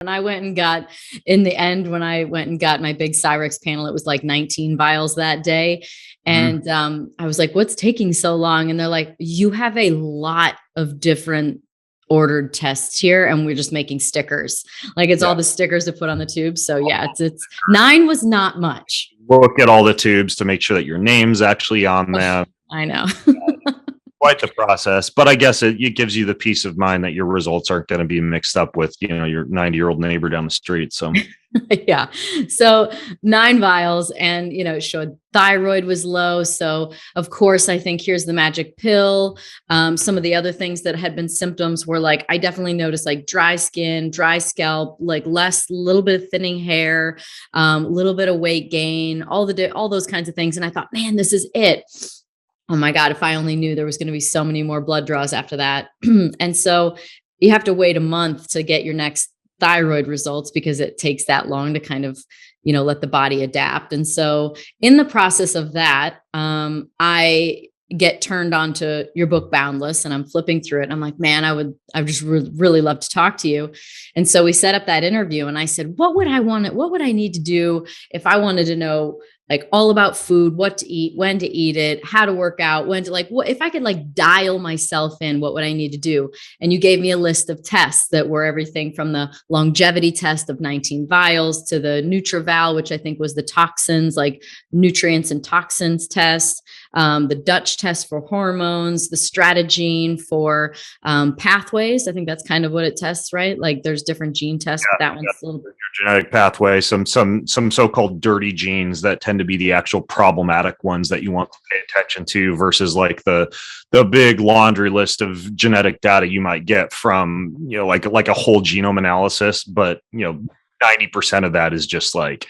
When I went and got, in the end, when I went and got my big Cyrex panel, it was like 19 vials that day. And I was like, what's taking so long? And they're like, you have a lot of different ordered tests here, and we're just making stickers. Like it's all the stickers to put on the tubes. So yeah, it's 9 was not much. Look at all the tubes to make sure that your name's actually on them. I know. Quite the process, but I guess it gives you the peace of mind that your results aren't going to be mixed up with, your 90-year-old neighbor down the street. So yeah. So 9 vials, and, it showed thyroid was low. So of course, I think here's the magic pill. Some of the other things that had been symptoms were like, I definitely noticed like dry skin, dry scalp, like little bit of thinning hair, little bit of weight gain, all those kinds of things. And I thought, man, this is it. Oh my God, if I only knew there was going to be so many more blood draws after that. And so you have to wait a month to get your next thyroid results because it takes that long to kind of, let the body adapt. And so in the process of that, I get turned on to your book, Boundless, and I'm flipping through it. And I'm like, man, I would just really love to talk to you. And so we set up that interview, and I said, what would I need to do if I wanted to know like all about food, what to eat, when to eat it, how to work out, when to what if I could like dial myself in, what would I need to do? And you gave me a list of tests that were everything from the longevity test of 19 vials to the NutriVal, which I think was the toxins, like nutrients and toxins test, the Dutch test for hormones, the Strategene for pathways. I think that's kind of what it tests, right? Like there's different gene tests. Yeah, that one's a little bit genetic pathway, some so-called dirty genes that tend to be the actual problematic ones that you want to pay attention to versus like the big laundry list of genetic data you might get from, like a whole genome analysis. But, 90% of that is just like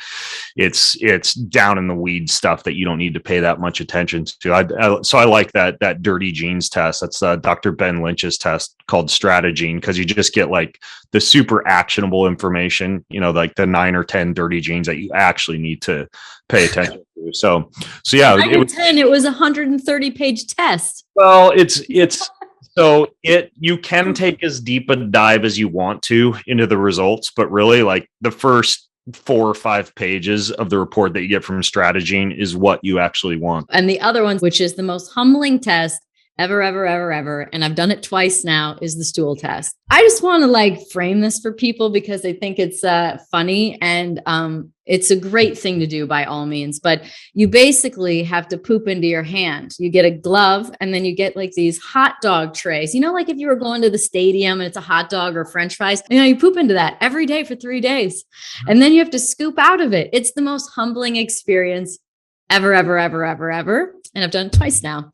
it's down in the weeds stuff that you don't need to pay that much attention to. So I like that dirty genes test. That's Dr. Ben Lynch's test called Strategene, because you just get like the super actionable information, like the 9 or 10 dirty genes that you actually need to pay attention to. So yeah, it was a 130-page test. Well, so you can take as deep a dive as you want to into the results, but really like the first 4 or 5 pages of the report that you get from Strategene is what you actually want. And the other one, which is the most humbling test ever, and I've done it twice now, is the stool test. I just want to like frame this for people because I think it's funny, and it's a great thing to do by all means, but you basically have to poop into your hand. You get a glove, and then you get like these hot dog trays, like if you were going to the stadium and it's a hot dog or French fries, you poop into that every day for 3 days, and then you have to scoop out of it. It's the most humbling experience ever. And I've done it twice now.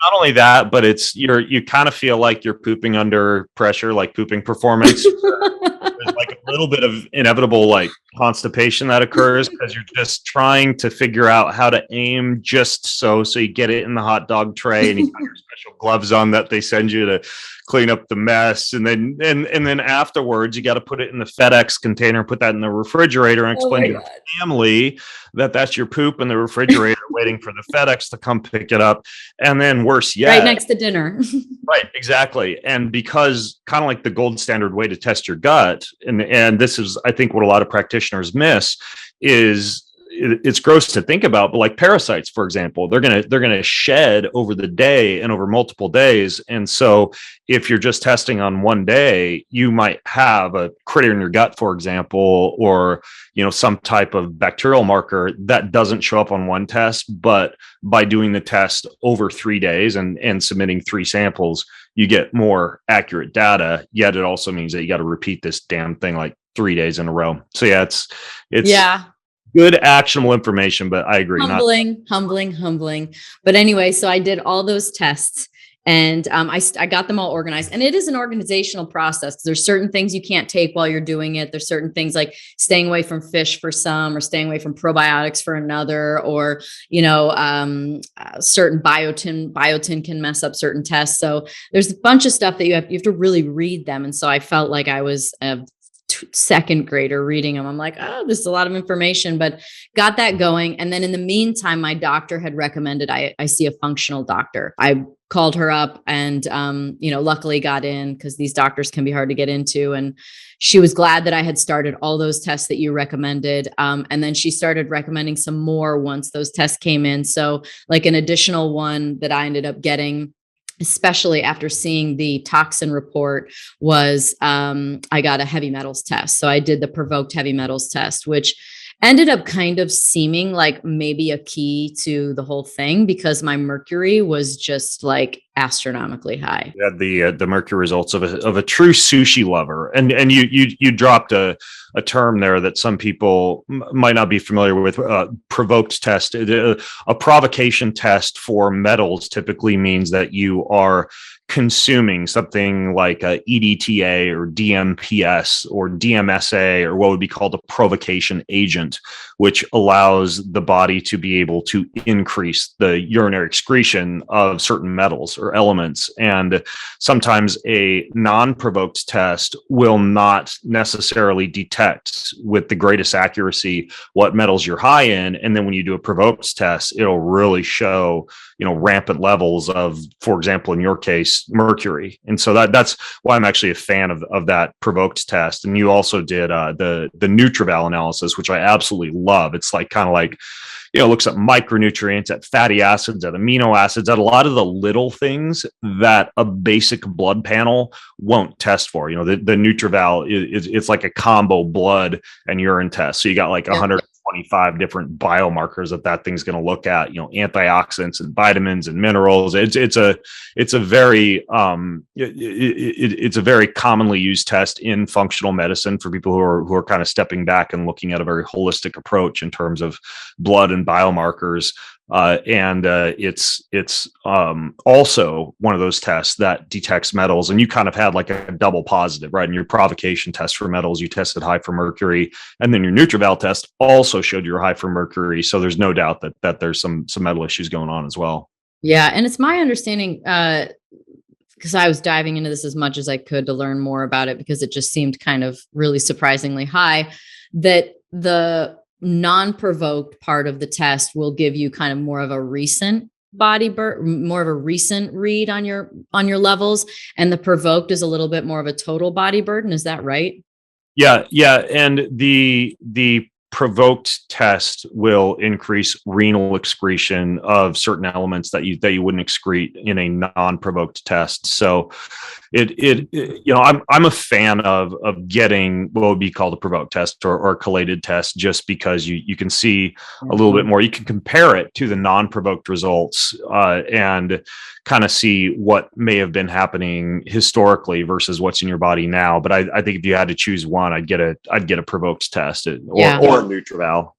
Not only that, but you kind of feel like you're pooping under pressure, like pooping performance. There's like a little bit of inevitable like constipation that occurs because you're just trying to figure out how to aim just so you get it in the hot dog tray, and you got your special gloves on that they send you to clean up the mess, and then afterwards you got to put it in the FedEx container, put that in the refrigerator, and explain to your family that that's your poop in the refrigerator waiting for the FedEx to come pick it up. And then worse yet, right next to dinner. Right, exactly. And because kind of like the gold standard way to test your gut, and this is I think what a lot of practitioners miss, is it's gross to think about, but like parasites, for example, they're gonna shed over the day and over multiple days. And so if you're just testing on one day, you might have a critter in your gut, for example, or some type of bacterial marker that doesn't show up on one test, but by doing the test over 3 days and submitting 3 samples, you get more accurate data. Yet it also means that you got to repeat this damn thing like 3 days in a row. So yeah, it's good actionable information, but I agree. Humbling. But anyway, so I did all those tests, and I got them all organized. And it is an organizational process. There's certain things you can't take while you're doing it. There's certain things like staying away from fish for some, or staying away from probiotics for another, or, certain biotin can mess up certain tests. So there's a bunch of stuff that you have to really read them. And so I felt like I was second grader reading them. I'm like, oh, this is a lot of information, but got that going. And then in the meantime, my doctor had recommended I see a functional doctor. I called her up and, luckily got in, because these doctors can be hard to get into. And she was glad that I had started all those tests that you recommended. And then she started recommending some more once those tests came in. So like an additional one that I ended up getting, especially after seeing the toxin report, was I got a heavy metals test. So I did the provoked heavy metals test, which ended up kind of seeming like maybe a key to the whole thing, because my mercury was just like astronomically high. You had the mercury results of a true sushi lover, and you dropped a term there that some people might not be familiar with. Provoked test. A provocation test for metals typically means that you are consuming something like a EDTA or DMPS or DMSA, or what would be called a provocation agent, which allows the body to be able to increase the urinary excretion of certain metals or elements. And sometimes a non-provoked test will not necessarily detect with the greatest accuracy what metals you're high in. And then when you do a provoked test, it'll really show, rampant levels of, for example, in your case, mercury. And so that's why I'm actually a fan of that provoked test. And you also did the NutrEval analysis, which I absolutely love. It's like kind of like, looks at micronutrients, at fatty acids, at amino acids, at a lot of the little things that a basic blood panel won't test for. The NutrEval it's like a combo blood and urine test. So you got like 125 different biomarkers that thing's going to look at, antioxidants and vitamins and minerals. It's a very it's a very commonly used test in functional medicine for people who are kind of stepping back and looking at a very holistic approach in terms of blood and biomarkers. It's also one of those tests that detects metals, and you kind of had like a double positive, right? In your provocation test for metals, you tested high for mercury, and then your NutrEval test also showed you were high for mercury. So there's no doubt that there's some metal issues going on as well. Yeah. And it's my understanding, because I was diving into this as much as I could to learn more about it, because it just seemed kind of really surprisingly high, that the non-provoked part of the test will give you kind of more of a recent more of a recent read on your levels, and the provoked is a little bit more of a total body burden. Is that right? Yeah. And the provoked test will increase renal excretion of certain elements that you wouldn't excrete in a non-provoked test. So I'm a fan of getting what would be called a provoked test or a collated test, just because you can see a little bit more. You can compare it to the non-provoked results and kind of see what may have been happening historically versus what's in your body now. But I think if you had to choose one, I'd get a provoked test or a NutrEval.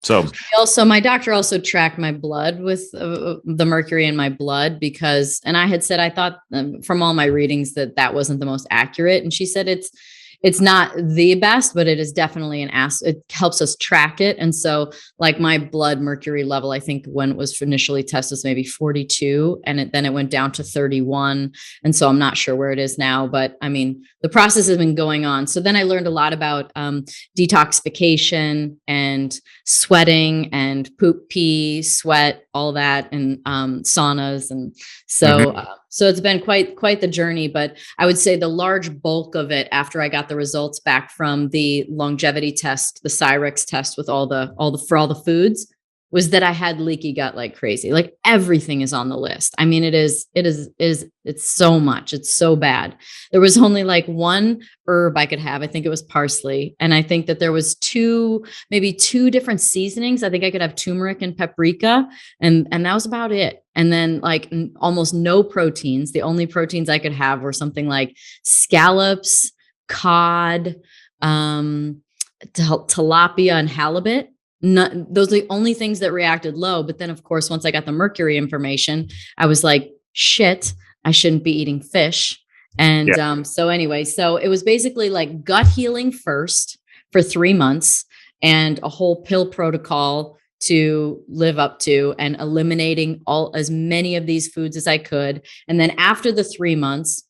So my doctor also tracked my blood with the mercury in my blood, because, and I had said, I thought from all my readings that wasn't the most accurate. And she said, it's not the best, but it is definitely it helps us track it. And so like my blood mercury level, I think when it was initially tested was maybe 42, and then it went down to 31. And so I'm not sure where it is now, but I mean, the process has been going on. So then I learned a lot about detoxification and sweating and poop, pee, sweat, all that, and saunas. And so, so it's been quite the journey, but I would say the large bulk of it, after I got the results back from the longevity test, the Cyrex test with all the foods, was that I had leaky gut like crazy. Like everything is on the list. I mean, it's so much. It's so bad. There was only like one herb I could have. I think it was parsley. And I think that there was maybe two different seasonings. I think I could have turmeric and paprika, and that was about it. And then like almost no proteins. The only proteins I could have were something like scallops, cod, tilapia, and halibut. Those are the only things that reacted low. But then, of course, once I got the mercury information, I was like, shit, I shouldn't be eating fish. And so anyway, so it was basically like gut healing first for 3 months, and a whole pill protocol to live up to, and eliminating as many of these foods as I could. And then after the 3 months,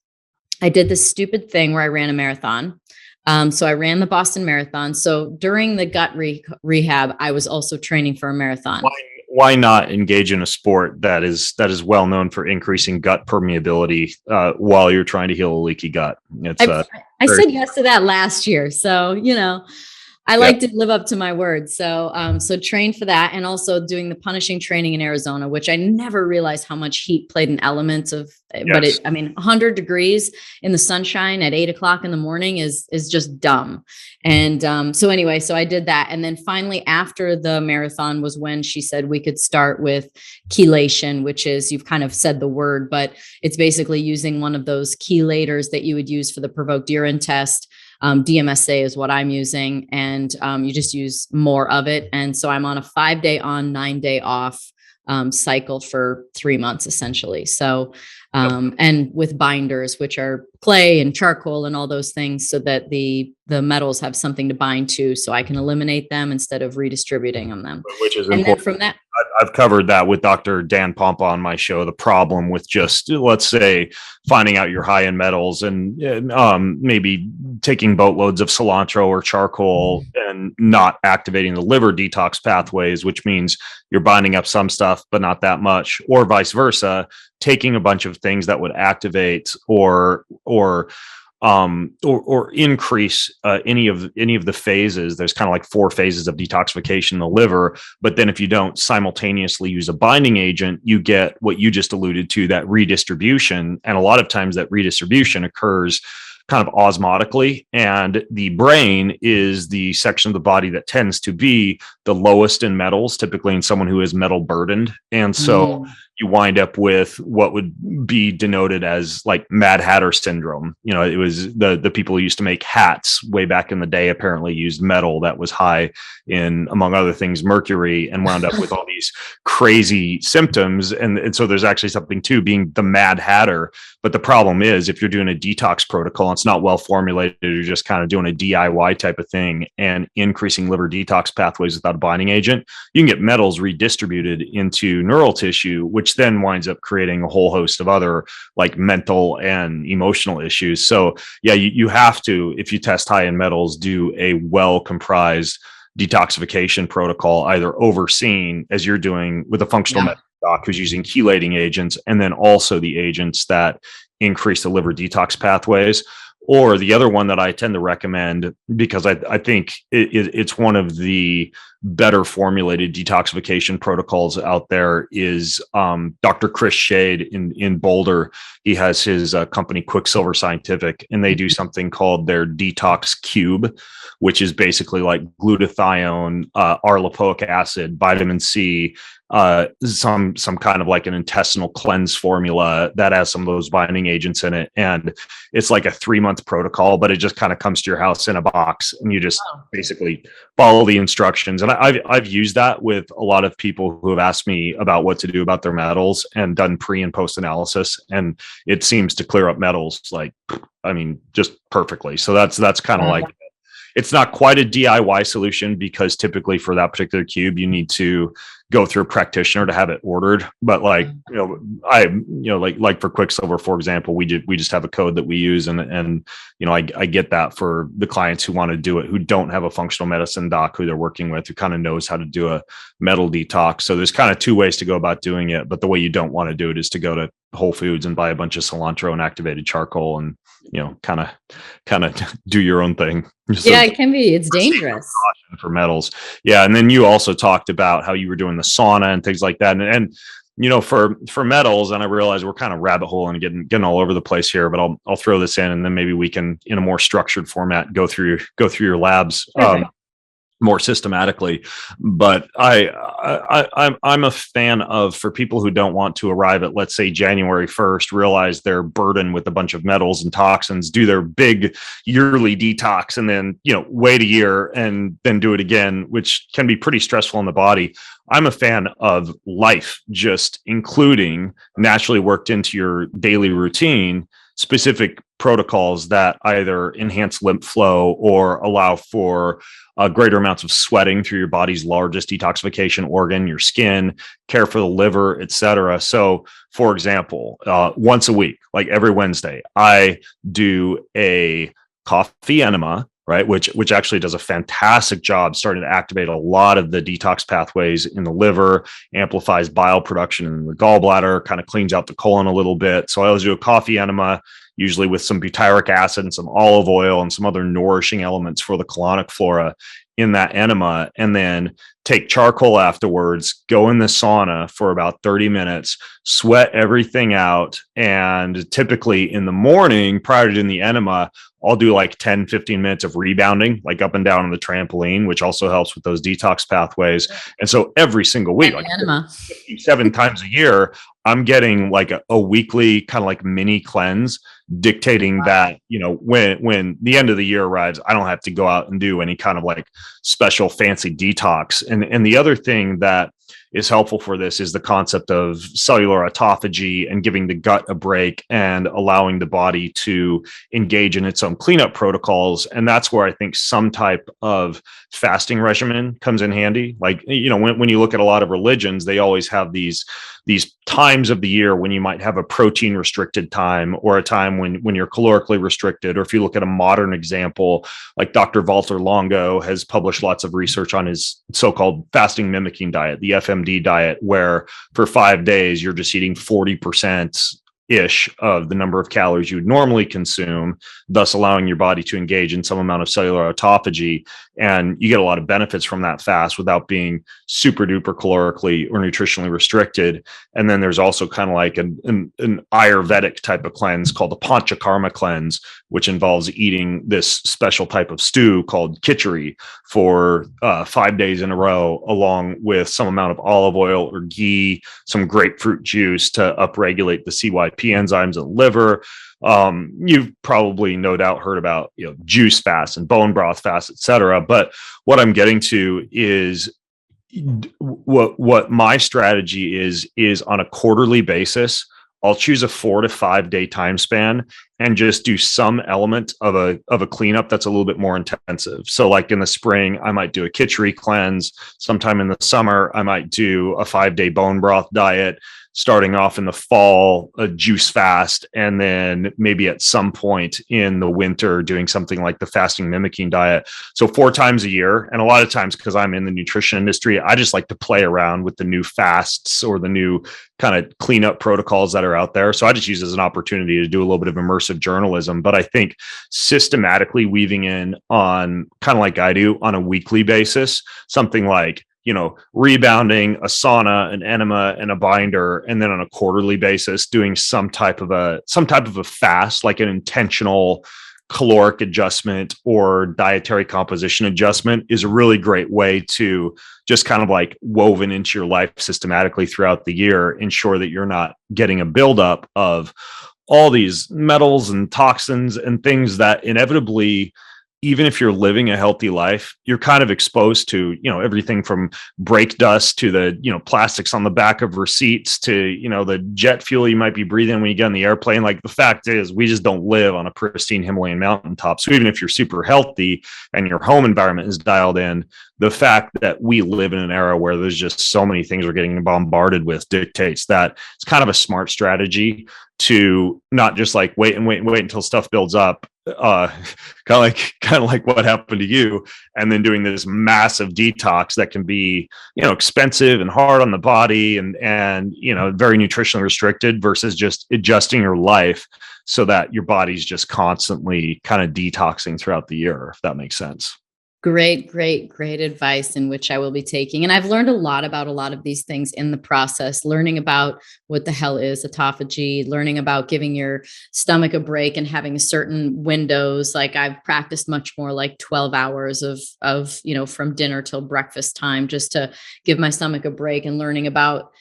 I did this stupid thing where I ran a marathon. So I ran the Boston Marathon. So during the gut rehab, I was also training for a marathon. Why not engage in a sport that is well known for increasing gut permeability while you're trying to heal a leaky gut? I said yes to that last year. So, I like to live up to my word. So, so train for that, and also doing the punishing training in Arizona, which I never realized how much heat played an element of. But 100 degrees in the sunshine at 8 o'clock in the morning is just dumb. And so anyway, so I did that, and then finally after the marathon was when she said we could start with chelation, which is, you've kind of said the word, but it's basically using one of those chelators that you would use for the provoked urine test. DMSA is what I'm using, and you just use more of it. And so I'm on a 5-day on, 9-day off cycle for 3 months, essentially. So, and with binders, which are clay and charcoal and all those things, so that the metals have something to bind to, so I can eliminate them instead of redistributing them. Which is and important. Then from that, I've covered that with Dr. Dan Pompa on my show, the problem with just, let's say, finding out you're high in metals and maybe taking boatloads of cilantro or charcoal and not activating the liver detox pathways, which means you're binding up some stuff, but not that much, or vice versa, taking a bunch of things that would activate or increase any of the phases. There's kind of like 4 phases of detoxification in the liver. But then if you don't simultaneously use a binding agent, you get what you just alluded to, that redistribution. And a lot of times that redistribution occurs kind of osmotically, and the brain is the section of the body that tends to be the lowest in metals, typically in someone who is metal burdened. And so you wind up with what would be denoted as like Mad Hatter syndrome. It was the people who used to make hats way back in the day apparently used metal that was high in, among other things, mercury, and wound up with all these crazy symptoms. And so there's actually something to being the Mad Hatter. But the problem is, if you're doing a detox protocol, it's not well formulated, you're just kind of doing a DIY type of thing and increasing liver detox pathways without a binding agent, you can get metals redistributed into neural tissue, which then winds up creating a whole host of other like mental and emotional issues. So yeah, you have to, if you test high in metals, do a well comprised detoxification protocol, either overseen as you're doing with a functional medicine doc who's using chelating agents, and then also the agents that increase the liver detox pathways. Or the other one that I tend to recommend, because I think it's one of the better formulated detoxification protocols out there, is Dr. Chris Shade in Boulder. He has his company Quicksilver Scientific, and they do something called their Detox Cube, which is basically like glutathione, R-lipoic acid, vitamin C, some kind of like an intestinal cleanse formula that has some of those binding agents in it. And it's like a 3-month protocol, but it just kind of comes to your house in a box, and you just basically follow the instructions. And I've used that with a lot of people who have asked me about what to do about their metals, and done pre and post analysis. And it seems to clear up metals, like, just perfectly. So that's kind of like, it's not quite a DIY solution, because typically for that particular cube, you need to go through a practitioner to have it ordered. But like, like for Quicksilver, for example, we just have a code that we use. And I get that for the clients who want to do it, who don't have a functional medicine doc who they're working with, who kind of knows how to do a metal detox. So there's kind of 2 ways to go about doing it. But the way you don't want to do it is to go to Whole Foods and buy a bunch of cilantro and activated charcoal and, kind of do your own thing. Yeah, it can be. It's dangerous for metals. Yeah. And then you also talked about how you were doing the sauna and things like that. And for metals, and I realize we're kind of rabbit holing and getting all over the place here, but I'll throw this in, and then maybe we can, in a more structured format, go through your labs. More systematically. But I'm a fan of, for people who don't want to arrive at, let's say, January 1st, realize they're burdened with a bunch of metals and toxins, do their big yearly detox, and then, wait a year and then do it again, which can be pretty stressful on the body. I'm a fan of life, just including naturally worked into your daily routine specific protocols that either enhance lymph flow or allow for greater amounts of sweating through your body's largest detoxification organ, your skin, care for the liver, etc. So, for example, once a week, like every Wednesday, I do a coffee enema right? Which actually does a fantastic job starting to activate a lot of the detox pathways in the liver, amplifies bile production in the gallbladder, kind of cleans out the colon a little bit. So I always do a coffee enema, usually with some butyric acid and some olive oil and some other nourishing elements for the colonic flora in that enema, and then take charcoal afterwards, go in the sauna for about 30 minutes, sweat everything out. And typically in the morning, prior to doing the enema, I'll do like 10, 15 minutes of rebounding, like up and down on the trampoline, which also helps with those detox pathways. And so every single week, like 7 times a year, I'm getting like a weekly kind of like mini cleanse, dictating that, when the end of the year arrives, I don't have to go out and do any kind of like special fancy detox. And the other thing that is helpful for this is the concept of cellular autophagy and giving the gut a break and allowing the body to engage in its own cleanup protocols. And that's where I think some type of fasting regimen comes in handy. Like, when you look at a lot of religions, they always have these times of the year when you might have a protein restricted time, or a time when you're calorically restricted. Or if you look at a modern example, like Dr. Walter Longo has published lots of research on his so-called fasting mimicking diet, the FMD diet, where for 5 days, you're just eating 40% ish of the number of calories you would normally consume, thus allowing your body to engage in some amount of cellular autophagy. And you get a lot of benefits from that fast without being super duper calorically or nutritionally restricted. And then there's also kind of like an Ayurvedic type of cleanse called the Panchakarma cleanse, which involves eating this special type of stew called khichdi for 5 days in a row, along with some amount of olive oil or ghee, some grapefruit juice to upregulate the CYP enzymes in the liver. You've probably no doubt heard about, juice fast and bone broth fast, etc. But what I'm getting to is what my strategy is on a quarterly basis. I'll choose a 4 to 5 day time span and just do some element of a cleanup that's a little bit more intensive. So like in the spring, I might do a khichdi cleanse. Sometime in the summer, I might do a 5-day bone broth diet. Starting off in the fall, a juice fast, and then maybe at some point in the winter doing something like the fasting mimicking diet. So 4 times a year. And a lot of times, because I'm in the nutrition industry, I just like to play around with the new fasts or the new kind of cleanup protocols that are out there. So I just use it as an opportunity to do a little bit of immersive journalism. But I think systematically weaving in on, kind of like I do, on a weekly basis, something like rebounding, a sauna, an enema, and a binder, and then on a quarterly basis doing some type of a fast, like an intentional caloric adjustment or dietary composition adjustment, is a really great way to just kind of like woven into your life systematically throughout the year, ensure that you're not getting a buildup of all these metals and toxins and things that inevitably, even if you're living a healthy life, you're kind of exposed to, everything from brake dust to the, plastics on the back of receipts to, the jet fuel you might be breathing when you get on the airplane. Like, the fact is, we just don't live on a pristine Himalayan mountaintop. So even if you're super healthy and your home environment is dialed in, the fact that we live in an era where there's just so many things we're getting bombarded with dictates that it's kind of a smart strategy to not just like wait until stuff builds up, kind of like what happened to you, and then doing this massive detox that can be, expensive and hard on the body and very nutritionally restricted, versus just adjusting your life so that your body's just constantly kind of detoxing throughout the year, if that makes sense. Great advice, in which I will be taking. And I've learned a lot about a lot of these things in the process, learning about what the hell is autophagy, learning about giving your stomach a break and having certain windows. Like, I've practiced much more like 12 hours of, from dinner till breakfast time, just to give my stomach a break, and learning about,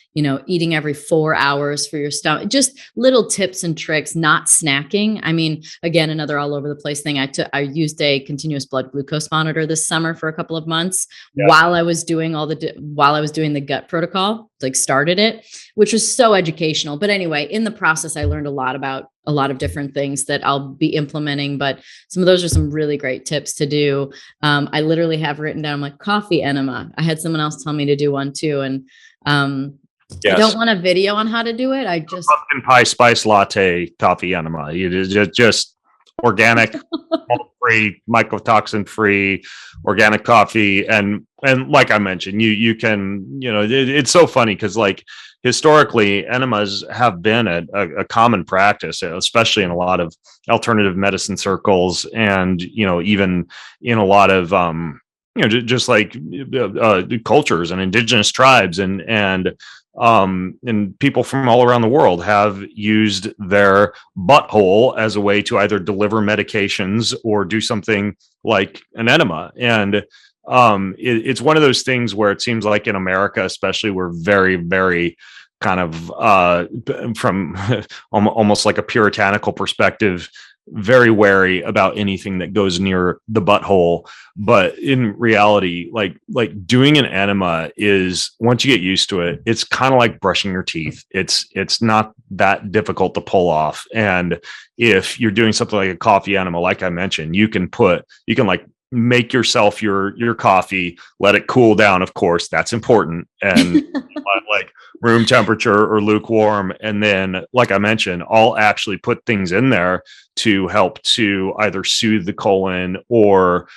eating every 4 hours for your stomach, just little tips and tricks, not snacking. I mean, again, another all over the place thing. I used a continuous blood glucose monitor this summer for a couple of months while I was doing the gut protocol, like started it, which was so educational. But anyway, in the process, I learned a lot about a lot of different things that I'll be implementing, but some of those are some really great tips to do. I literally have written down like coffee enema. I had someone else tell me to do one too. And, yes. I don't want a video on how to do it. I just pumpkin pie spice latte coffee enema. You just organic, free, mycotoxin free, organic coffee. And like I mentioned, you can, it's so funny because like historically enemas have been a common practice, especially in a lot of alternative medicine circles, and even in a lot of just like cultures and indigenous tribes, and people from all around the world have used their butthole as a way to either deliver medications or do something like an enema. And it's one of those things where it seems like in America, especially, we're very, very kind of from almost like a puritanical perspective, very wary about anything that goes near the butthole. But in reality, like doing an enema is, once you get used to it, it's kind of like brushing your teeth. It's not that difficult to pull off. And if you're doing something like a coffee enema, like I mentioned, you can like make yourself your coffee, let it cool down. Of course, that's important. And like room temperature or lukewarm. And then, like I mentioned, I'll actually put things in there to help to either soothe the colon or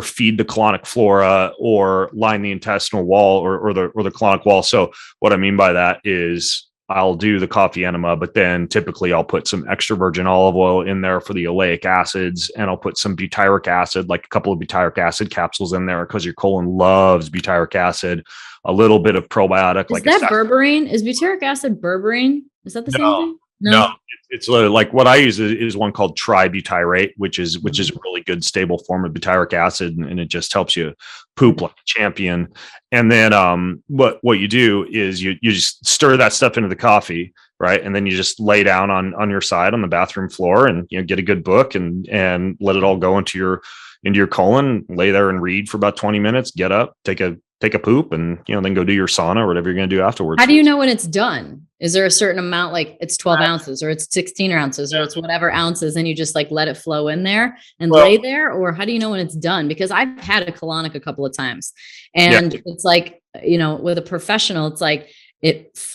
feed the colonic flora or line the intestinal wall or the colonic wall. So what I mean by that is I'll do the coffee enema, but then typically I'll put some extra virgin olive oil in there for the oleic acids, and I'll put some butyric acid, like a couple of butyric acid capsules in there because your colon loves butyric acid. A little bit of probiotic. Is that berberine? Is butyric acid berberine? Is that the same thing? No. It's like what I use is one called tributyrate, which is a really good stable form of butyric acid, and it just helps you poop like a champion. And then what you do is you just stir that stuff into the coffee, right? And then you just lay down on your side on the bathroom floor, and get a good book and let it all go into your colon. Lay there and read for about 20 minutes. Get up, take a poop, and then go do your sauna or whatever you're going to do afterwards. How do you know when it's done? Is there a certain amount, like it's 12 ounces or it's 16 ounces or it's whatever ounces, and you just like let it flow in there and lay there? Or how do you know when it's done? Because I've had a colonic a couple of times, and it's like, with a professional, it's like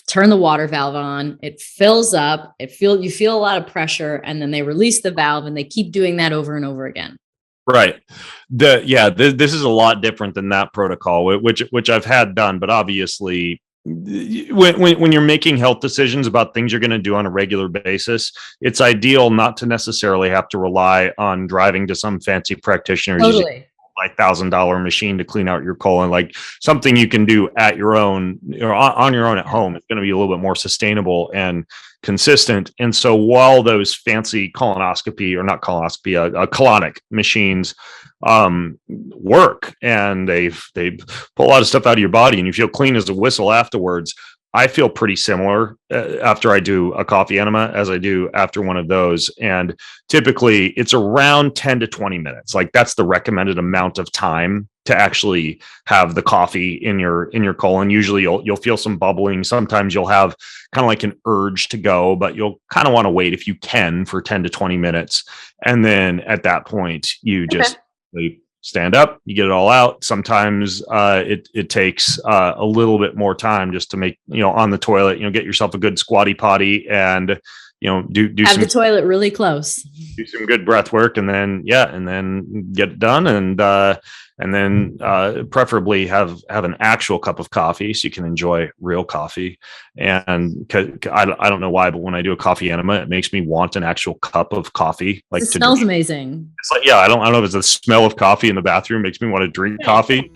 turn the water valve on, it fills up, you feel a lot of pressure, and then they release the valve, and they keep doing that over and over again. Right. This is a lot different than that protocol, which I've had done, but obviously when you're making health decisions about things you're going to do on a regular basis, it's ideal not to necessarily have to rely on driving to some fancy practitioner. Totally. Like $1,000 machine to clean out your colon. Like something you can do at your own or on your own at home. It's going to be a little bit more sustainable and consistent. And so while those fancy colonoscopy or not colonoscopy, colonic machines work, and they pull a lot of stuff out of your body and you feel clean as a whistle afterwards, I feel pretty similar after I do a coffee enema as I do after one of those. And typically it's around 10 to 20 minutes. Like that's the recommended amount of time to actually have the coffee in your colon. Usually you'll feel some bubbling. Sometimes you'll have kind of like an urge to go, but you'll kind of want to wait if you can for 10 to 20 minutes. And then at that point you just stand up, you get it all out. Sometimes it takes a little bit more time just to make, on the toilet, get yourself a good squatty potty and, do have the toilet really close, do some good breath work, and then get it done. And then preferably have an actual cup of coffee so you can enjoy real coffee. And I don't know why, but when I do a coffee enema, it makes me want an actual cup of coffee. Like it smells amazing. It's like, I don't know if it's the smell of coffee in the bathroom makes me want to drink coffee.